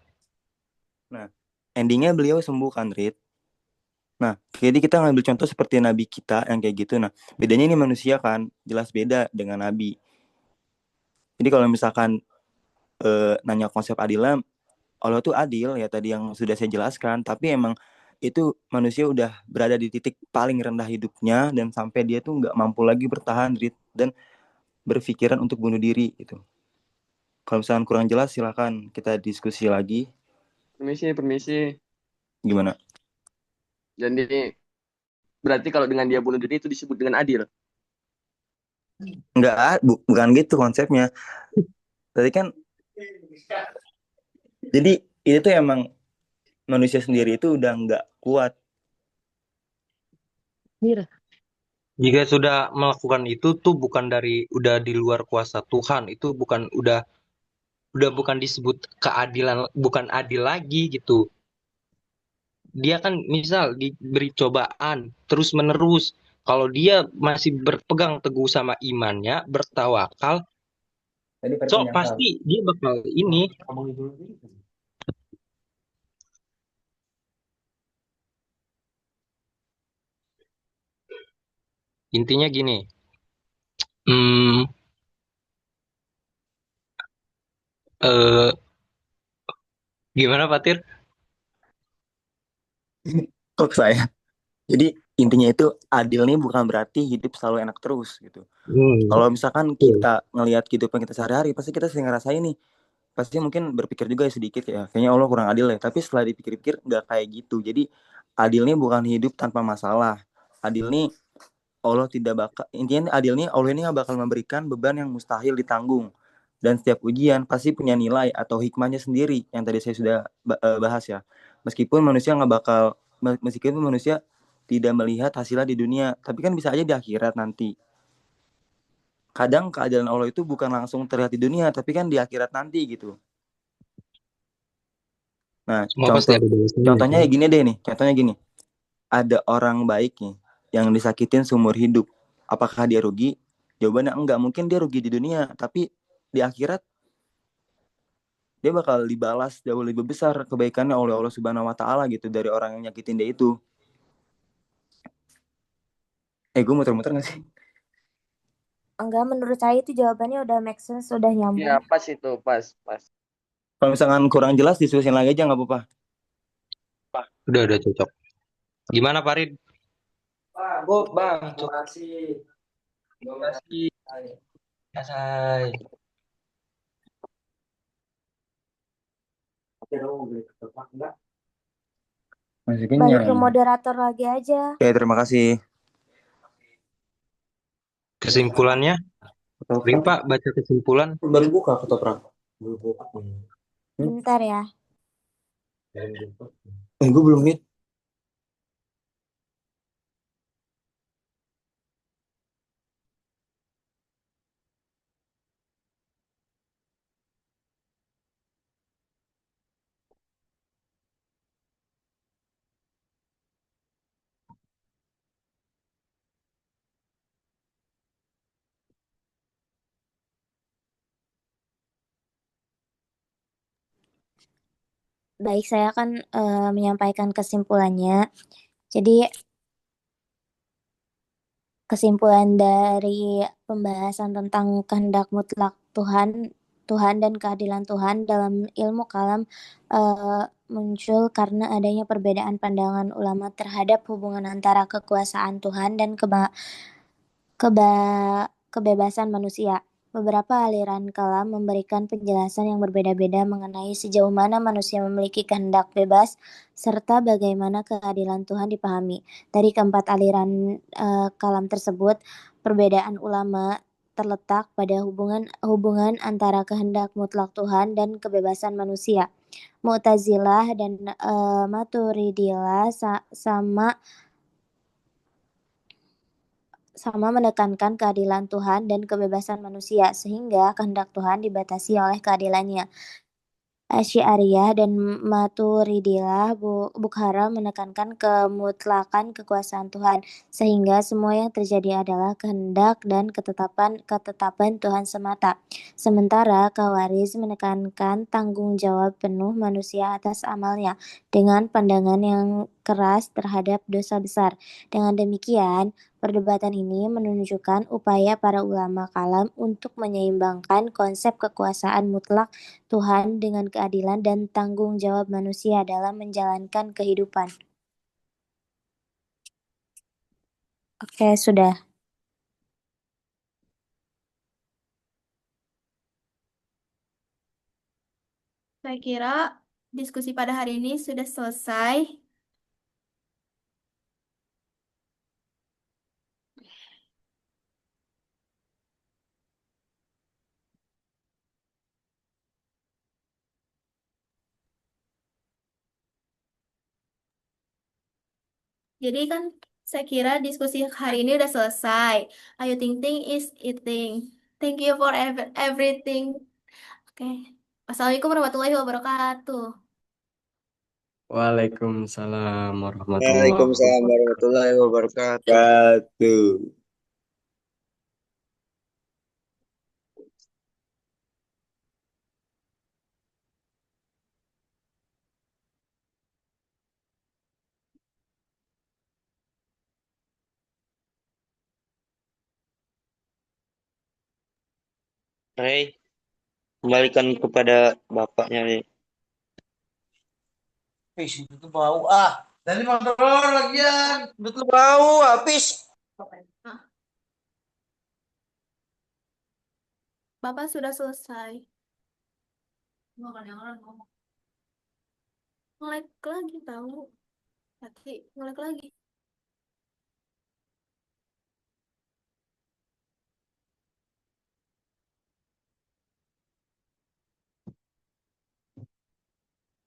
Nah, endingnya beliau sembuh kan, Rid. Nah, jadi kita ngambil contoh seperti nabi kita yang kayak gitu. Nah, bedanya ini manusia kan, jelas beda dengan nabi. Jadi kalau misalkan nanya konsep adilan, Allah tuh adil ya tadi yang sudah saya jelaskan, tapi emang itu manusia udah berada di titik paling rendah hidupnya dan sampai dia tuh nggak mampu lagi bertahan, Rid, dan berpikiran untuk bunuh diri gitu. Kalau misalkan kurang jelas silakan kita diskusi lagi. Permisi. Gimana? Jadi berarti kalau dengan dia bunuh diri itu disebut dengan adil. Enggak, bukan gitu konsepnya. Tadi kan jadi itu tuh emang manusia sendiri itu udah nggak kuat. Jika sudah melakukan itu tuh udah di luar kuasa Tuhan. Itu udah bukan disebut keadilan, bukan adil lagi gitu. Dia kan misal diberi cobaan terus menerus. Kalau dia masih berpegang teguh sama imannya, bertawakal, pasti dia bakal ini. Intinya gini, gimana Fatir? Kok saya? Jadi intinya itu adil nih bukan berarti hidup selalu enak terus gitu. Kalau misalkan kita ngelihat kehidupan kita sehari-hari, pasti kita sering ngerasain nih. Pasti mungkin berpikir juga ya sedikit ya, kayaknya Allah kurang adil ya. Tapi setelah dipikir-pikir nggak kayak gitu. Jadi adil nih bukan hidup tanpa masalah. Adil nih Allah tidak bakal, intinya adil nih Allah ini nggak bakal memberikan beban yang mustahil ditanggung. Dan setiap ujian pasti punya nilai atau hikmahnya sendiri yang tadi saya sudah bahas ya. Meskipun manusia tidak melihat hasilnya di dunia, tapi kan bisa aja di akhirat nanti. Kadang keadilan Allah itu bukan langsung terlihat di dunia, tapi kan di akhirat nanti gitu. Nah, contohnya gini deh nih, contohnya gini. Ada orang baik nih yang disakitin seumur hidup. Apakah dia rugi? Jawabannya enggak. Mungkin dia rugi di dunia, tapi di akhirat dia bakal dibalas jauh lebih besar kebaikannya oleh Allah Subhanahu wa taala gitu dari orang yang nyakitin dia itu. Gue muter-muter gak sih? Enggak, menurut saya itu jawabannya udah make sense, udah nyambung. Ya, pas itu, pas. Kalau misalkan kurang jelas diskusin lagi aja nggak apa-apa. Udah cocok. Gimana Farid? Bang, terima kasih. Asai. Masih kenyang. Balik ke moderator lagi aja. Oke, terima kasih. Kesimpulannya? Rimpa baca kesimpulan. Baru buka ketoprak. Bentar ya. Gue belum lihat. Baik, saya akan menyampaikan kesimpulannya. Jadi, kesimpulan dari pembahasan tentang kehendak mutlak Tuhan dan keadilan Tuhan dalam ilmu kalam muncul karena adanya perbedaan pandangan ulama terhadap hubungan antara kekuasaan Tuhan dan kebebasan manusia. Beberapa aliran kalam memberikan penjelasan yang berbeda-beda mengenai sejauh mana manusia memiliki kehendak bebas serta bagaimana keadilan Tuhan dipahami. Dari keempat aliran kalam tersebut, perbedaan ulama terletak pada hubungan antara kehendak mutlak Tuhan dan kebebasan manusia. Mu'tazilah dan Maturidillah sama menekankan keadilan Tuhan dan kebebasan manusia, sehingga kehendak Tuhan dibatasi oleh keadilannya. Asy'ariyah dan Maturidillah Bukhara menekankan kemutlakan kekuasaan Tuhan, sehingga semua yang terjadi adalah kehendak dan ketetapan Tuhan semata. Sementara Khawarij menekankan tanggung jawab penuh manusia atas amalnya dengan pandangan yang keras terhadap dosa besar. Dengan demikian, perdebatan ini menunjukkan upaya para ulama kalam untuk menyeimbangkan konsep kekuasaan mutlak Tuhan dengan keadilan dan tanggung jawab manusia dalam menjalankan kehidupan. Oke, sudah. Saya kira diskusi pada hari ini sudah selesai. Jadi kan saya kira diskusi hari ini udah selesai. Ayu Ting Ting is eating. Thank you for everything. Oke. Wassalamualaikum warahmatullahi wabarakatuh. Waalaikumsalam warahmatullahi Waalaikumsalam wabarakatuh. warahmatullahi wabarakatuh. Satu. Rey, kembalikan kepada bapaknya, Rey. Pis, itu bau ah. Dari motor lagian. Betul bau, habis. Bapak sudah selesai. Makan yang orang ngomong. Nge-lag lagi tahu. Nanti nge-lag lagi.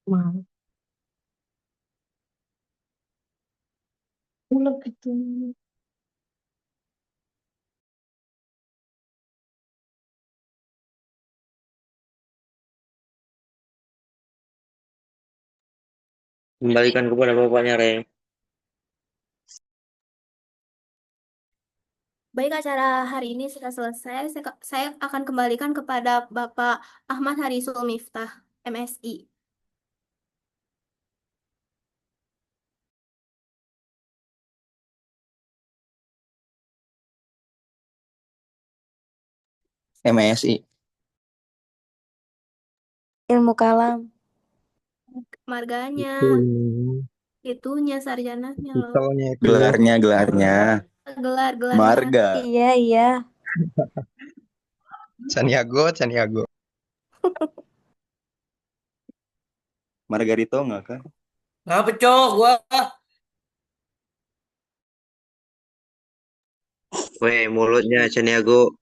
Mau. Ulang gitu. Kembalikan kepada bapaknya, Rey. Baik, acara hari ini sudah selesai. Saya akan kembalikan kepada Bapak Ahmad Harisul Miftah, MSI. MSI. Ilmu kalam. Marganya, itunya sarjananya loh. Titelnya itu. Gelarnya. Gelar-gelarnya. Marga. Iya. Caniago. Margarito nggak kan? Ngapa, Cok? Gua Weh, mulutnya Caniago.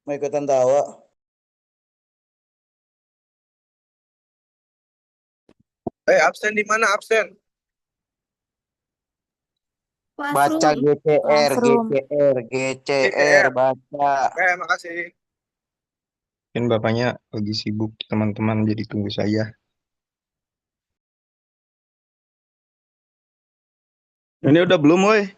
mau ikutan tawa. Absen di mana absen? Baca GCR, Classroom. GCR, baca. Oke, makasih. Mungkin bapaknya lagi sibuk teman-teman, jadi tunggu saya. Ini udah belum, woi?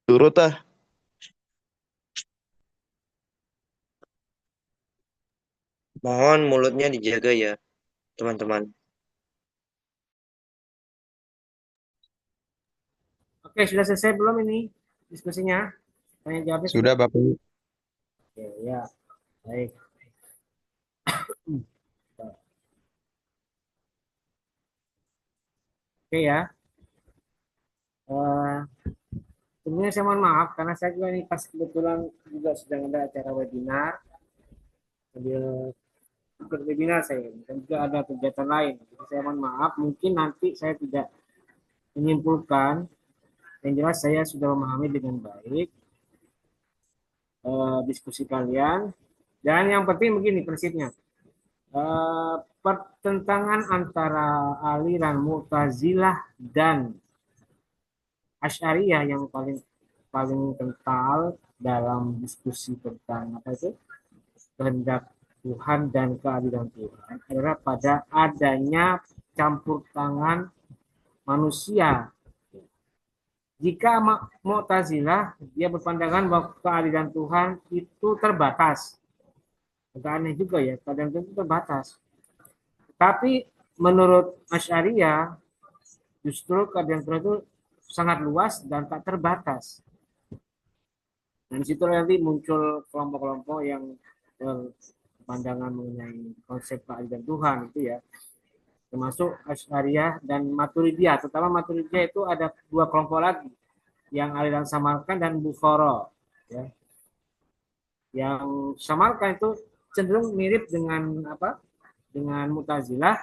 Turut ah. Mohon mulutnya dijaga ya, teman-teman. Oke, sudah selesai belum ini diskusinya? Tanya jawabnya Sudah, Bapak. Oke, ya. Baik. Oke ya. Sebenarnya saya mohon maaf karena saya juga ini pas kebetulan juga sedang ada acara webinar. Sambil ikut webinar saya dan juga ada kegiatan lain. Jadi saya mohon maaf, mungkin nanti saya tidak menyimpulkan, yang jelas saya sudah memahami dengan baik diskusi kalian. Dan yang penting begini prinsipnya, pertentangan antara aliran Mu'tazilah dan Asy'ariyah yang paling kental dalam diskusi tentang apa itu kehendak Tuhan dan keadilan Tuhan adalah pada adanya campur tangan manusia. Jika Mu'tazilah dia berpandangan bahwa keadilan Tuhan itu terbatas. Agak aneh juga ya, keadilan Tuhan itu terbatas. Tapi menurut Asy'ariyah justru keadilan Tuhan itu sangat luas dan tak terbatas. Dan di situ nanti muncul kelompok-kelompok yang berpandangan mengenai konsep keadilan Tuhan itu ya, termasuk Asy'ariyah dan Maturidiyah. Terutama Maturidiyah itu ada dua kelompok lagi, yang aliran Samarkand dan Bukhara. Ya. Yang Samarkand itu cenderung mirip dengan apa? Dengan Mu'tazilah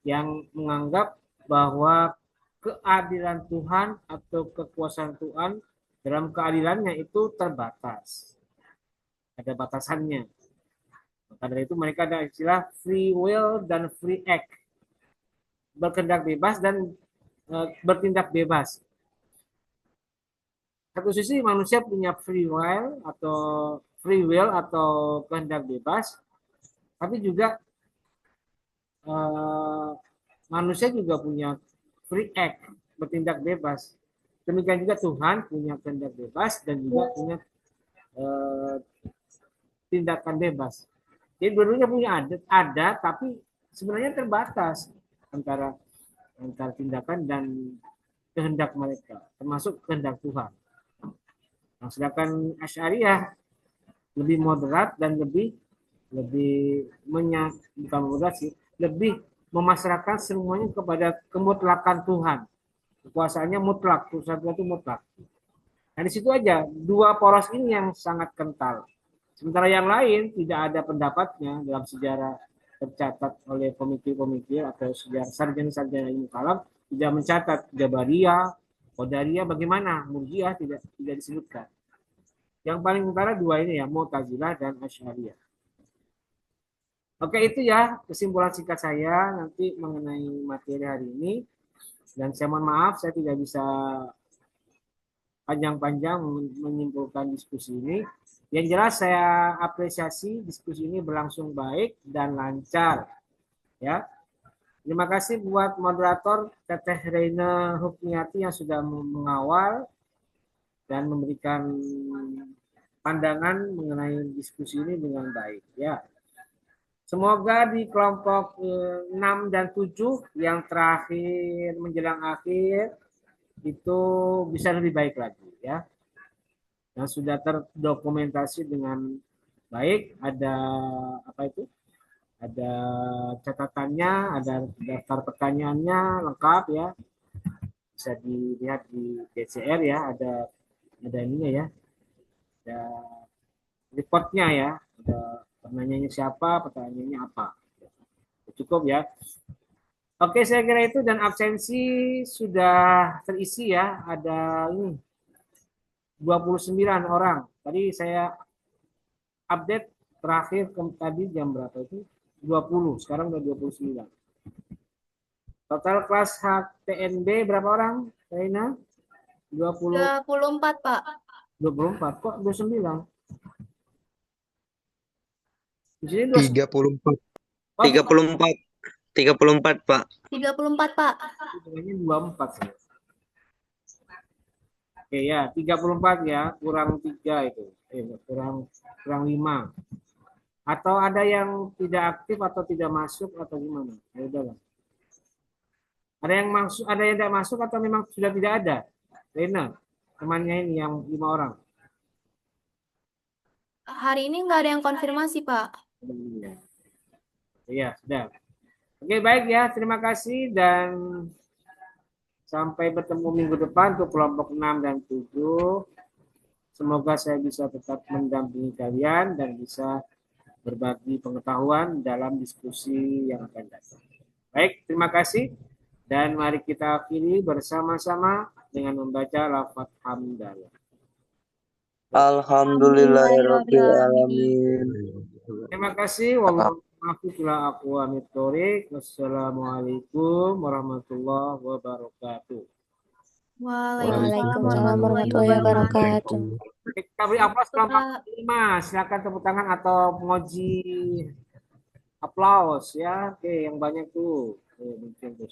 yang menganggap bahwa keadilan Tuhan atau kekuasaan Tuhan dalam keadilannya itu terbatas. Ada batasannya. Maka dari itu mereka ada istilah free will dan free act. Berkehendak bebas dan bertindak bebas. Satu sisi manusia punya free will atau kehendak bebas, tapi juga manusia juga punya free act, bertindak bebas. Demikian juga Tuhan punya kehendak bebas dan juga punya tindakan bebas. Jadi dua-duanya punya ada, tapi sebenarnya terbatas antara tindakan dan kehendak mereka, termasuk kehendak Tuhan. Nah, sedangkan Asy'ariyah lebih moderat dan lebih bukan moderat sih, lebih memasrahkan semuanya kepada kemutlakan Tuhan. Kekuasaannya mutlak, kekuasaan itu mutlak. Nah, di situ aja dua poros ini yang sangat kental. Sementara yang lain tidak ada pendapatnya dalam sejarah tercatat oleh pemikir-pemikir atau sejarah sarjana-sarjana ilmu kalam tidak mencatat Jabariyah, Qadariyah bagaimana, Murji'ah tidak disebutkan. Yang paling utara dua ini ya, Mu'tazilah dan Asy'ariyah. Oke, itu ya kesimpulan singkat saya nanti mengenai materi hari ini. Dan saya mohon maaf saya tidak bisa panjang-panjang menyimpulkan diskusi ini. Yang jelas saya apresiasi diskusi ini berlangsung baik dan lancar. Ya. Terima kasih buat moderator Teteh Reina Hukmiyati yang sudah mengawal dan memberikan pandangan mengenai diskusi ini dengan baik. Ya. Semoga di kelompok 6 dan 7 yang terakhir menjelang akhir itu bisa lebih baik lagi ya. Yang sudah terdokumentasi dengan baik, ada apa itu? Ada catatannya, ada daftar pertanyaannya lengkap ya. Bisa dilihat di DCR ya, ada ininya ya. Ada reportnya ya, ada pertanyaannya siapa, pertanyaannya apa. Cukup ya. Oke, saya kira itu, dan absensi sudah terisi ya. Ada ini 29 orang. Tadi saya update terakhir tadi jam berapa itu? 20, sekarang udah 29. Total kelas HTNB berapa orang, Reina? 24, Pak. 24, kok 29? Di sini 34. 34, Pak. 34, Pak. Ini 24 sih. Oke ya, 34 ya, kurang 3 itu. Kurang 5. Atau ada yang tidak aktif atau tidak masuk atau gimana? Ya udahlah. Ada yang masuk, ada yang tidak masuk atau memang sudah tidak ada? Rena, temannya ini yang 5 orang. Hari ini nggak ada yang konfirmasi, Pak. Iya, sudah. Oke, baik ya. Terima kasih dan sampai bertemu minggu depan untuk kelompok 6 dan 7. Semoga saya bisa tetap mendampingi kalian dan bisa berbagi pengetahuan dalam diskusi yang akan datang. Baik, terima kasih. Dan mari kita akhiri bersama-sama dengan membaca lafaz hamdalah. Alhamdulillahirrabbilalamin. Terima kasih. Wallahu Wassalamualaikum warahmatullahi wabarakatuh. Waalaikumsalam warahmatullahi wabarakatuh. Kita beri aplaus kelompok 5. Silakan tepuk tangan atau emoji aplaus ya. Oke, yang banyak tuh. Mungkin tuh.